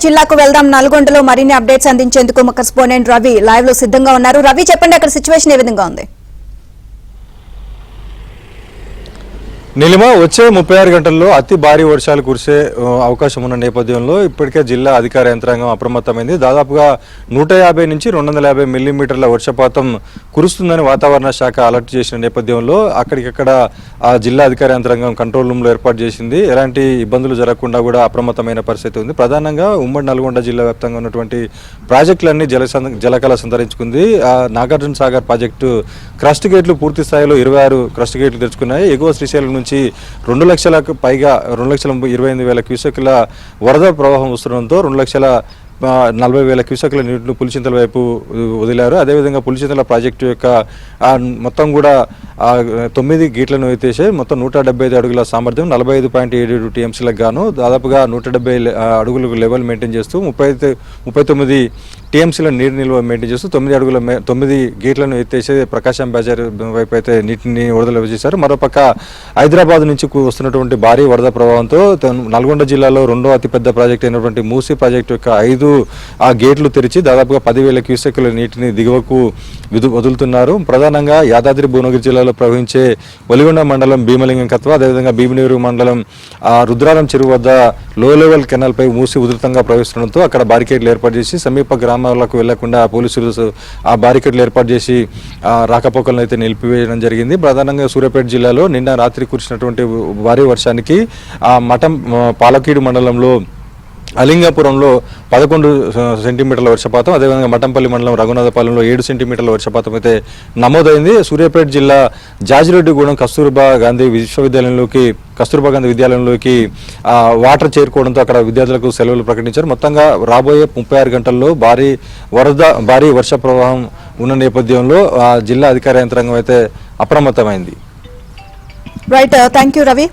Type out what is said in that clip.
జిల్లాకు వెళ్దాం. నల్గొండలో మరిన్ని అప్డేట్స్ అందించేందుకు మా కరెస్పాండెంట్ రవి లైవ్ లో సిద్ధంగా ఉన్నారు. రవి, చెప్పండి, అక్కడ సిచ్యువేషన్ ఏ విధంగా ఉంది? నీలిమ, వచ్చే 36 గంటల్లో అతి భారీ వర్షాలు కురిసే అవకాశం ఉన్న నేపథ్యంలో ఇప్పటికే జిల్లా అధికార యంత్రాంగం అప్రమత్తమైంది. దాదాపుగా 150 నుంచి 250 మిల్లీమీటర్ల వర్షపాతం కురుస్తుందని వాతావరణ శాఖ అలర్ట్ చేసిన నేపథ్యంలో అక్కడికక్కడ ఆ జిల్లా అధికార యంత్రాంగం కంట్రోల్ రూమ్లో ఏర్పాటు చేసింది. ఎలాంటి ఇబ్బందులు జరగకుండా కూడా అప్రమత్తమైన పరిస్థితి ఉంది. ప్రధానంగా ఉమ్మడి నల్గొండ జిల్లా వ్యాప్తంగా ఉన్నటువంటి ప్రాజెక్టులన్నీ జలకళ సంతరించుకుంది. నాగార్జున సాగర్ ప్రాజెక్టు క్రస్ట్ గేట్లు పూర్తి స్థాయిలో 26 క్రస్ట్ గేట్లు తెరుచుకున్నాయి. ఎగువ శ్రీశైలం నుంచి 2 లక్షలకు పైగా 2,28,000 క్యూసెక్ల వరద ప్రవాహం వస్తుండడంతో 2,40,000 క్యూసెక్ల నీటిని పులిచింతల వైపు వదిలారు. అదేవిధంగా పులిచింతల ప్రాజెక్టు యొక్క మొత్తం కూడా 9 గేట్లను ఎత్తేసి మొత్తం 175 అడుగుల సామర్థ్యం 45.77 టీఎంసీలకు గాను దాదాపుగా 170 అడుగులకు లెవెల్ మెయింటైన్ చేస్తూ 39 టీఎంసీల నీరు నిల్వ మెయింటైన్ చేస్తూ 9 గేట్లను ఎత్తేసి ప్రకాశం బజార్ వైపు అయితే నీటిని విడుదల చేశారు. మరోపక్క హైదరాబాద్ నుంచి వస్తున్నటువంటి భారీ వరద ప్రవాహంతో నల్గొండ జిల్లాలో రెండో అతిపెద్ద ప్రాజెక్ట్ అయినటువంటి మూసీ ప్రాజెక్టు యొక్క 5 గేట్లు తెరిచి దాదాపుగా 10,000 క్యూసెక్ల నీటిని దిగువకు వదులుతున్నారు. ప్రధానంగా యాదాద్రి భువనగిరి జిల్లాలో ప్రవహించే ఒలిగొండ మండలం భీమలింగం కత్వ, అదేవిధంగా భీమనీరు మండలం రుద్రారం చెరువు వద్ద లో లెవెల్ కెనాల్ పై మూసి ఉధృతంగా ప్రవహిస్తుండడంతో అక్కడ బారికేడ్లు ఏర్పాటు చేసి సమీప గ్రామాలకు వెళ్లకుండా పోలీసులు ఆ బారికేడ్లు ఏర్పాటు చేసి రాకపోకలను అయితే నిలిపివేయడం జరిగింది. ప్రధానంగా సూర్యాపేట జిల్లాలో నిన్న రాత్రి కురిసినటువంటి భారీ వర్షానికి పాలకీడు మండలంలో అలింగాపురంలో 11 సెంటీమీటర్ల వర్షపాతం, అదేవిధంగా మఠంపల్లి మండలం రఘునాథపాలెంలో 7 సెంటీమీటర్ల వర్షపాతం అయితే నమోదైంది. సూర్యాపేట జిల్లా జాజిరెడ్డిగూడెం కస్తూర్బా గాంధీ విద్యాలయంలోకి వాటర్ చేరుకోవడంతో అక్కడ విద్యార్థులకు సెలవులు ప్రకటించారు. మొత్తంగా రాబోయే 36 గంటల్లో భారీ వర్ష ప్రవాహం ఉన్న నేపథ్యంలో జిల్లా అధికార యంత్రాంగం అయితే అప్రమత్తమైంది. Right, thank you Ravi.